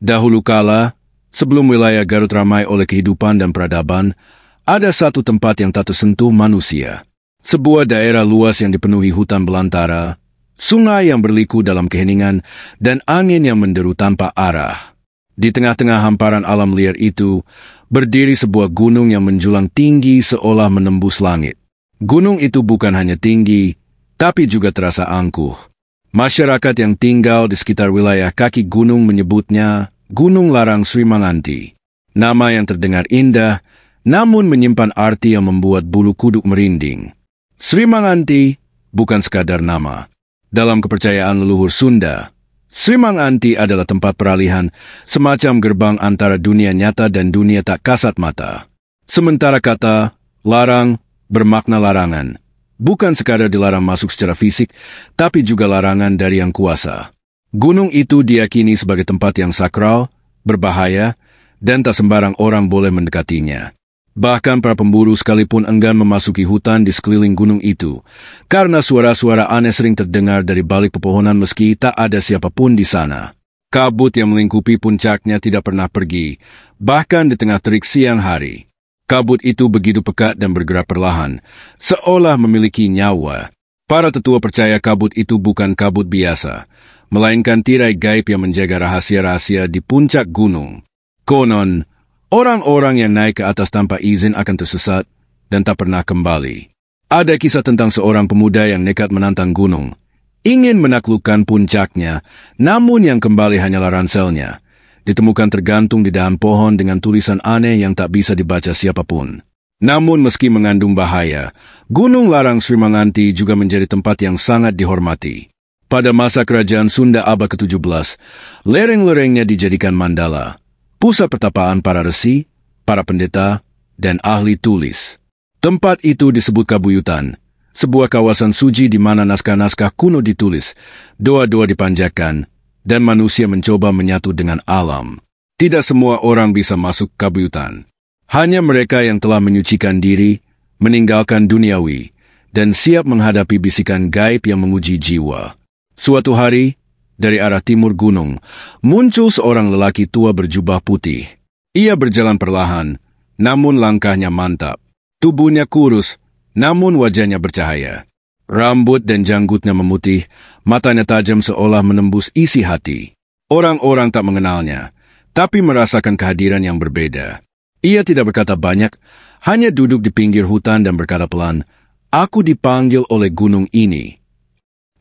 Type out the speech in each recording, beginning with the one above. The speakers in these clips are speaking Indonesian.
Dahulu kala, sebelum wilayah Garut ramai oleh kehidupan dan peradaban, ada satu tempat yang tak tersentuh manusia. Sebuah daerah luas yang dipenuhi hutan belantara, sungai yang berliku dalam keheningan, dan angin yang menderu tanpa arah. Di tengah-tengah hamparan alam liar itu, berdiri sebuah gunung yang menjulang tinggi seolah menembus langit. Gunung itu bukan hanya tinggi, tapi juga terasa angkuh. Masyarakat yang tinggal di sekitar wilayah kaki gunung menyebutnya Gunung Larang Sri Manganti. Nama yang terdengar indah, namun menyimpan arti yang membuat bulu kuduk merinding. Sri Manganti bukan sekadar nama. Dalam kepercayaan leluhur Sunda, Sri Manganti adalah tempat peralihan, semacam gerbang antara dunia nyata dan dunia tak kasat mata. Sementara kata larang bermakna larangan, bukan sekadar dilarang masuk secara fisik, tapi juga larangan dari yang kuasa. Gunung itu diyakini sebagai tempat yang sakral, berbahaya, dan tak sembarang orang boleh mendekatinya. Bahkan para pemburu sekalipun enggan memasuki hutan di sekeliling gunung itu, karena suara-suara aneh sering terdengar dari balik pepohonan meski tak ada siapapun di sana. Kabut yang melingkupi puncaknya tidak pernah pergi, bahkan di tengah terik siang hari. Kabut itu begitu pekat dan bergerak perlahan, seolah memiliki nyawa. Para tetua percaya kabut itu bukan kabut biasa, melainkan tirai gaib yang menjaga rahasia-rahasia di puncak gunung. Konon, orang-orang yang naik ke atas tanpa izin akan tersesat dan tak pernah kembali. Ada kisah tentang seorang pemuda yang nekat menantang gunung, ingin menaklukkan puncaknya, namun yang kembali hanyalah ranselnya. Ditemukan tergantung di dahan pohon dengan tulisan aneh yang tak bisa dibaca siapapun. Namun meski mengandung bahaya, Gunung Larang Sri Manganti juga menjadi tempat yang sangat dihormati. Pada masa kerajaan Sunda abad ke-17, lereng-lerengnya dijadikan mandala, pusat pertapaan para resi, para pendeta, dan ahli tulis. Tempat itu disebut Kabuyutan, sebuah kawasan suci di mana naskah-naskah kuno ditulis, doa-doa dipanjatkan, dan manusia mencoba menyatu dengan alam. Tidak semua orang bisa masuk Kabuyutan. Hanya mereka yang telah menyucikan diri, meninggalkan duniawi, dan siap menghadapi bisikan gaib yang menguji jiwa. Suatu hari, dari arah timur gunung, muncul seorang lelaki tua berjubah putih. Ia berjalan perlahan, namun langkahnya mantap. Tubuhnya kurus, namun wajahnya bercahaya. Rambut dan janggutnya memutih, matanya tajam seolah menembus isi hati. Orang-orang tak mengenalnya, tapi merasakan kehadiran yang berbeda. Ia tidak berkata banyak, hanya duduk di pinggir hutan dan berkata pelan, "Aku dipanggil oleh gunung ini."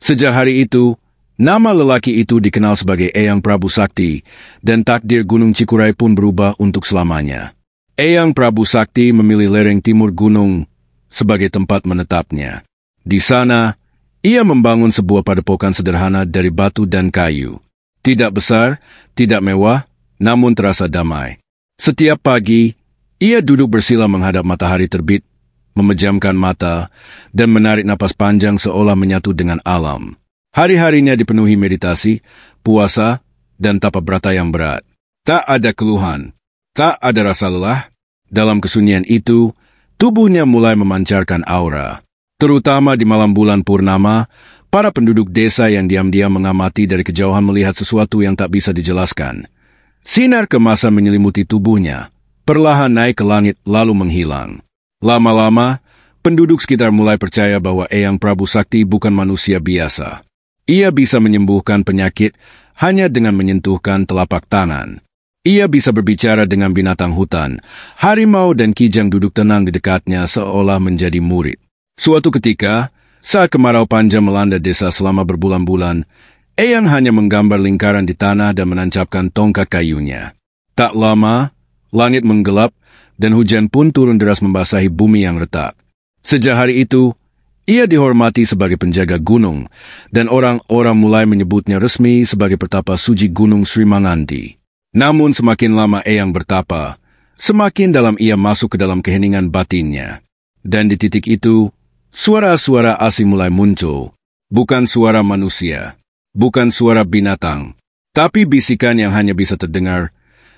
Sejak hari itu, nama lelaki itu dikenal sebagai Eyang Prabu Sakti, dan takdir Gunung Cikuray pun berubah untuk selamanya. Eyang Prabu Sakti memilih lereng timur gunung sebagai tempat menetapnya. Di sana, ia membangun sebuah padepokan sederhana dari batu dan kayu. Tidak besar, tidak mewah, namun terasa damai. Setiap pagi, ia duduk bersila menghadap matahari terbit, memejamkan mata, dan menarik napas panjang seolah menyatu dengan alam. Hari-harinya dipenuhi meditasi, puasa, dan tapa brata yang berat. Tak ada keluhan, tak ada rasa lelah. Dalam kesunyian itu, tubuhnya mulai memancarkan aura. Terutama di malam bulan purnama, para penduduk desa yang diam-diam mengamati dari kejauhan melihat sesuatu yang tak bisa dijelaskan. Sinar kemasan menyelimuti tubuhnya, perlahan naik ke langit lalu menghilang. Lama-lama, penduduk sekitar mulai percaya bahwa Eyang Prabu Sakti bukan manusia biasa. Ia bisa menyembuhkan penyakit hanya dengan menyentuhkan telapak tangan. Ia bisa berbicara dengan binatang hutan, harimau dan kijang duduk tenang di dekatnya seolah menjadi murid. Suatu ketika, saat kemarau panjang melanda desa selama berbulan-bulan, Eyang hanya menggambar lingkaran di tanah dan menancapkan tongkat kayunya. Tak lama, langit menggelap dan hujan pun turun deras membasahi bumi yang retak. Sejak hari itu, ia dihormati sebagai penjaga gunung, dan orang-orang mulai menyebutnya resmi sebagai petapa suci Gunung Sri Manganti. Namun semakin lama Eyang bertapa, semakin dalam ia masuk ke dalam keheningan batinnya. Dan di titik itu, suara-suara asing mulai muncul, bukan suara manusia, bukan suara binatang, tapi bisikan yang hanya bisa terdengar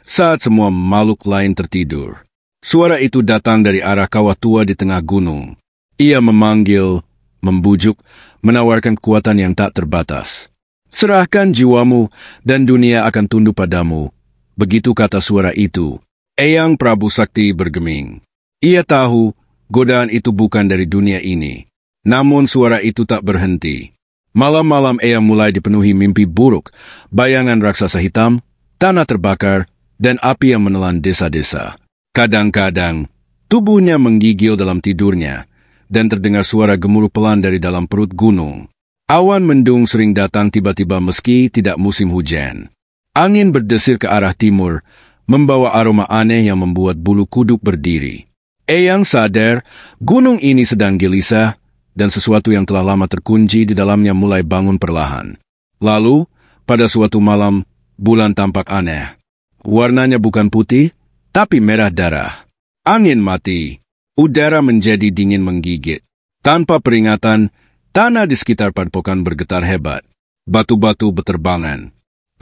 saat semua makhluk lain tertidur. Suara itu datang dari arah kawah tua di tengah gunung. Ia memanggil, membujuk, menawarkan kekuatan yang tak terbatas. Serahkan jiwamu dan dunia akan tunduk padamu, Begitu kata suara itu, Eyang Prabu Sakti bergeming. Ia tahu godaan itu bukan dari dunia ini. Namun suara itu tak berhenti. Malam-malam Eyang mulai dipenuhi mimpi buruk, bayangan raksasa hitam, tanah terbakar, dan api yang menelan desa-desa. Kadang-kadang, tubuhnya menggigil dalam tidurnya, dan terdengar suara gemuruh pelan dari dalam perut gunung. Awan mendung sering datang tiba-tiba meski tidak musim hujan. Angin berdesir ke arah timur, membawa aroma aneh yang membuat bulu kuduk berdiri. Eyang sadar gunung ini sedang gelisah, dan sesuatu yang telah lama terkunci di dalamnya mulai bangun perlahan. Lalu, pada suatu malam, bulan tampak aneh. Warnanya bukan putih, tapi merah darah. Angin mati, udara menjadi dingin menggigit. Tanpa peringatan, tanah di sekitar padepokan bergetar hebat. Batu-batu berterbangan.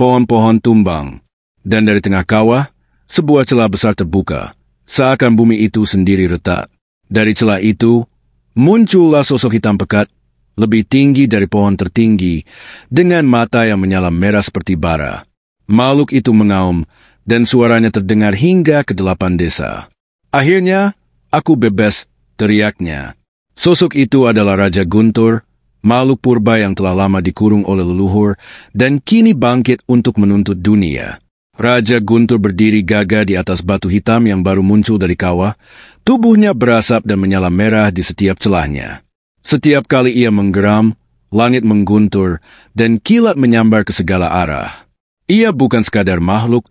Pohon-pohon tumbang. Dan dari tengah kawah, sebuah celah besar terbuka. Seakan bumi itu sendiri retak. Dari celah itu, muncullah sosok hitam pekat, lebih tinggi dari pohon tertinggi, dengan mata yang menyala merah seperti bara. Makhluk itu mengaum, dan suaranya terdengar hingga ke 8 desa. Akhirnya, aku bebas, teriaknya. Sosok itu adalah Raja Guntur, makhluk purba yang telah lama dikurung oleh leluhur, dan kini bangkit untuk menuntut dunia. Raja Guntur berdiri gagah di atas batu hitam yang baru muncul dari kawah, tubuhnya berasap dan menyala merah di setiap celahnya. Setiap kali ia menggeram, langit mengguntur, dan kilat menyambar ke segala arah. Ia bukan sekadar makhluk,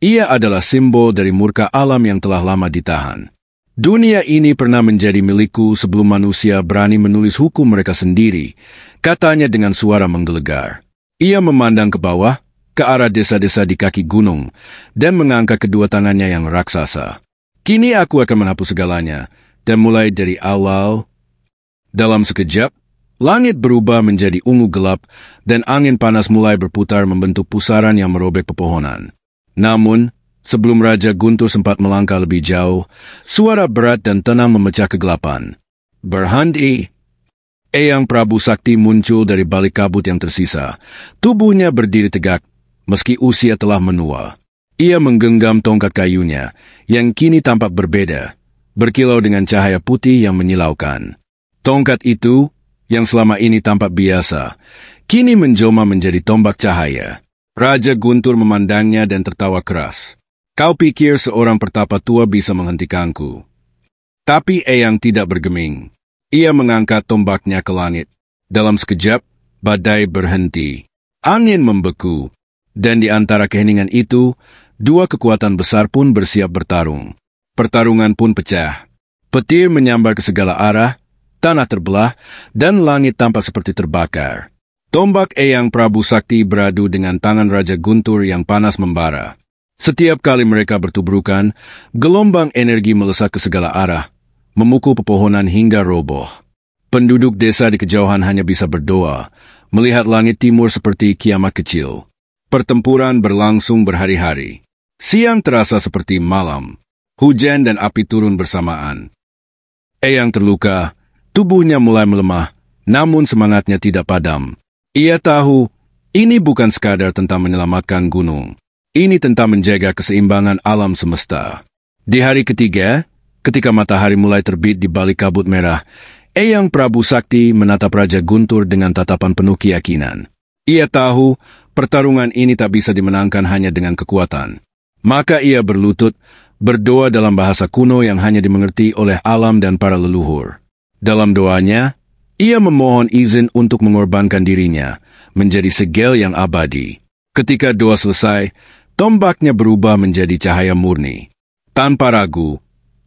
ia adalah simbol dari murka alam yang telah lama ditahan. Dunia ini pernah menjadi milikku sebelum manusia berani menulis hukum mereka sendiri, katanya dengan suara menggelegar. Ia memandang ke bawah, ke arah desa-desa di kaki gunung, dan mengangkat kedua tangannya yang raksasa. Kini aku akan menghapus segalanya, dan mulai dari awal. Dalam sekejap, langit berubah menjadi ungu gelap, dan angin panas mulai berputar membentuk pusaran yang merobek pepohonan. Namun, sebelum Raja Guntur sempat melangkah lebih jauh, suara berat dan tenang memecah kegelapan. Berhenti! Eyang Prabu Sakti muncul dari balik kabut yang tersisa. Tubuhnya berdiri tegak, meski usia telah menua. Ia menggenggam tongkat kayunya, yang kini tampak berbeda, berkilau dengan cahaya putih yang menyilaukan. Tongkat itu, yang selama ini tampak biasa, kini menjelma menjadi tombak cahaya. Raja Guntur memandangnya dan tertawa keras. Kau pikir seorang pertapa tua bisa menghentikanku? Tapi Eyang tidak bergeming. Ia mengangkat tombaknya ke langit. Dalam sekejap, badai berhenti. Angin membeku. Dan di antara keheningan itu, dua kekuatan besar pun bersiap bertarung. Pertarungan pun pecah. Petir menyambar ke segala arah, tanah terbelah, dan langit tampak seperti terbakar. Tombak Eyang Prabu Sakti beradu dengan tangan Raja Guntur yang panas membara. Setiap kali mereka bertubrukan, gelombang energi melesak ke segala arah, memukul pepohonan hingga roboh. Penduduk desa di kejauhan hanya bisa berdoa, melihat langit timur seperti kiamat kecil. Pertempuran berlangsung berhari-hari. Siang terasa seperti malam. Hujan dan api turun bersamaan. Eyang terluka, tubuhnya mulai melemah, namun semangatnya tidak padam. Ia tahu, ini bukan sekadar tentang menyelamatkan gunung. Ini tentang menjaga keseimbangan alam semesta. Di hari ketiga, ketika matahari mulai terbit di balik kabut merah, Eyang Prabu Sakti menatap Raja Guntur dengan tatapan penuh keyakinan. Ia tahu, pertarungan ini tak bisa dimenangkan hanya dengan kekuatan. Maka ia berlutut, berdoa dalam bahasa kuno yang hanya dimengerti oleh alam dan para leluhur. Dalam doanya, ia memohon izin untuk mengorbankan dirinya, menjadi segel yang abadi. Ketika doa selesai, tombaknya berubah menjadi cahaya murni. Tanpa ragu,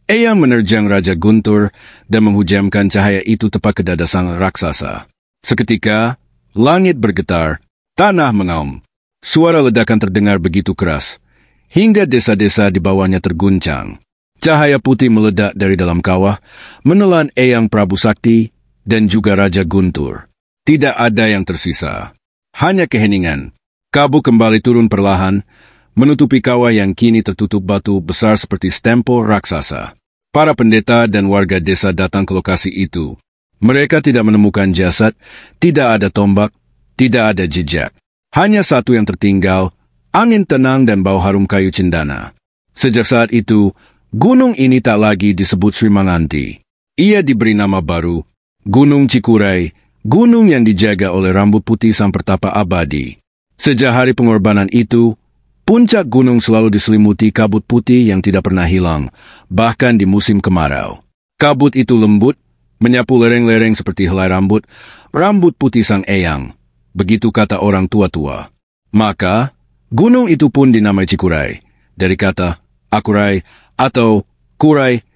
Eyang menerjang Raja Guntur dan menghujamkan cahaya itu tepat ke dada sang raksasa. Seketika, langit bergetar, tanah mengaum. Suara ledakan terdengar begitu keras, hingga desa-desa di bawahnya terguncang. Cahaya putih meledak dari dalam kawah, menelan Eyang Prabu Sakti dan juga Raja Guntur. Tidak ada yang tersisa. Hanya keheningan. Kabut kembali turun perlahan, menutupi kawah yang kini tertutup batu besar seperti stempel raksasa. Para pendeta dan warga desa datang ke lokasi itu. Mereka tidak menemukan jasad, tidak ada tombak, tidak ada jejak. Hanya satu yang tertinggal, Angin tenang dan bau harum kayu cendana. Sejak saat itu, gunung ini tak lagi disebut Sri Manganti. Ia diberi nama baru, Gunung Cikuray, gunung yang dijaga oleh rambut putih sang pertapa abadi. Sejak hari pengorbanan itu, puncak gunung selalu diselimuti kabut putih yang tidak pernah hilang, bahkan di musim kemarau. Kabut itu lembut, menyapu lereng-lereng seperti helai rambut putih sang eyang. Begitu kata orang tua-tua. Maka, gunung itu pun dinamai Cikuray, dari kata akurai atau kurai,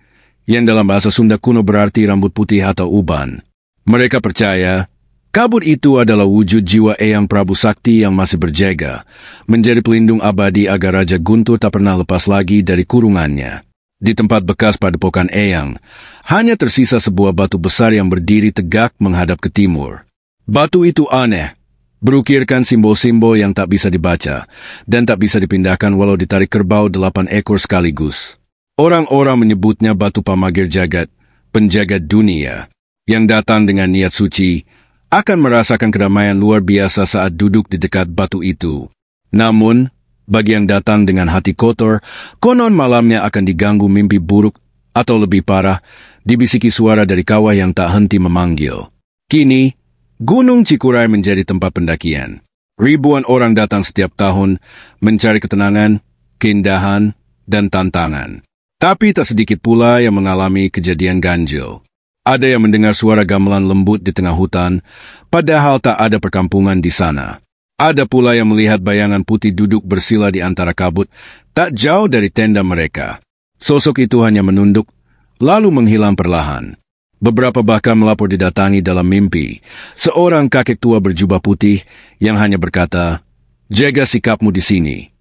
yang dalam bahasa Sunda kuno berarti rambut putih atau uban. Mereka percaya, kabut itu adalah wujud jiwa Eyang Prabu Sakti yang masih berjaga, menjadi pelindung abadi agar Raja Guntur tak pernah lepas lagi dari kurungannya. Di tempat bekas padepokan Eyang, hanya tersisa sebuah batu besar yang berdiri tegak menghadap ke timur. Batu itu aneh, berukirkan simbol-simbol yang tak bisa dibaca, dan tak bisa dipindahkan walau ditarik kerbau 8 ekor sekaligus. Orang-orang menyebutnya batu pamagir jagat, penjaga dunia, yang datang dengan niat suci, akan merasakan kedamaian luar biasa saat duduk di dekat batu itu. Namun, bagi yang datang dengan hati kotor, konon malamnya akan diganggu mimpi buruk, atau lebih parah, dibisiki suara dari kawah yang tak henti memanggil. Kini, Gunung Cikuray menjadi tempat pendakian. Ribuan orang datang setiap tahun, mencari ketenangan, keindahan, dan tantangan. Tapi tak sedikit pula yang mengalami kejadian ganjil. Ada yang mendengar suara gamelan lembut di tengah hutan, padahal tak ada perkampungan di sana. Ada pula yang melihat bayangan putih duduk bersila di antara kabut, tak jauh dari tenda mereka. Sosok itu hanya menunduk, lalu menghilang perlahan. Beberapa bahkan melapor didatangi dalam mimpi, seorang kakek tua berjubah putih yang hanya berkata, "Jaga sikapmu di sini."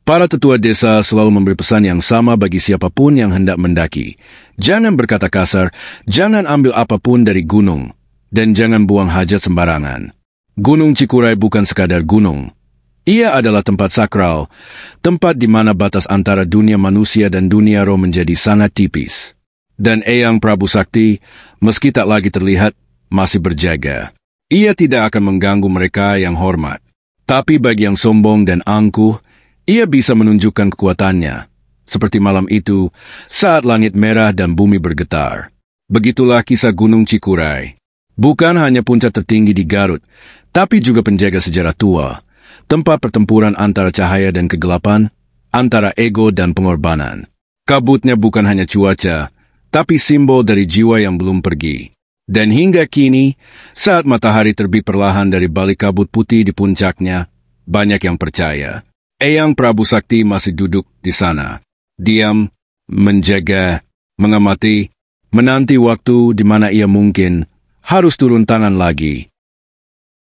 Para tetua desa selalu memberi pesan yang sama bagi siapapun yang hendak mendaki. Jangan berkata kasar, jangan ambil apapun dari gunung, dan jangan buang hajat sembarangan. Gunung Cikuray bukan sekadar gunung. Ia adalah tempat sakral, tempat di mana batas antara dunia manusia dan dunia roh menjadi sangat tipis. Dan Eyang Prabu Sakti, meski tak lagi terlihat, masih berjaga. Ia tidak akan mengganggu mereka yang hormat. Tapi bagi yang sombong dan angkuh, ia bisa menunjukkan kekuatannya, seperti malam itu saat langit merah dan bumi bergetar. Begitulah kisah Gunung Cikuray. Bukan hanya puncak tertinggi di Garut, tapi juga penjaga sejarah tua, tempat pertempuran antara cahaya dan kegelapan, antara ego dan pengorbanan. Kabutnya bukan hanya cuaca, tapi simbol dari jiwa yang belum pergi. Dan hingga kini, saat matahari terbit perlahan dari balik kabut putih di puncaknya, banyak yang percaya Eyang Prabu Sakti masih duduk di sana, diam, menjaga, mengamati, menanti waktu di mana ia mungkin harus turun tangan lagi.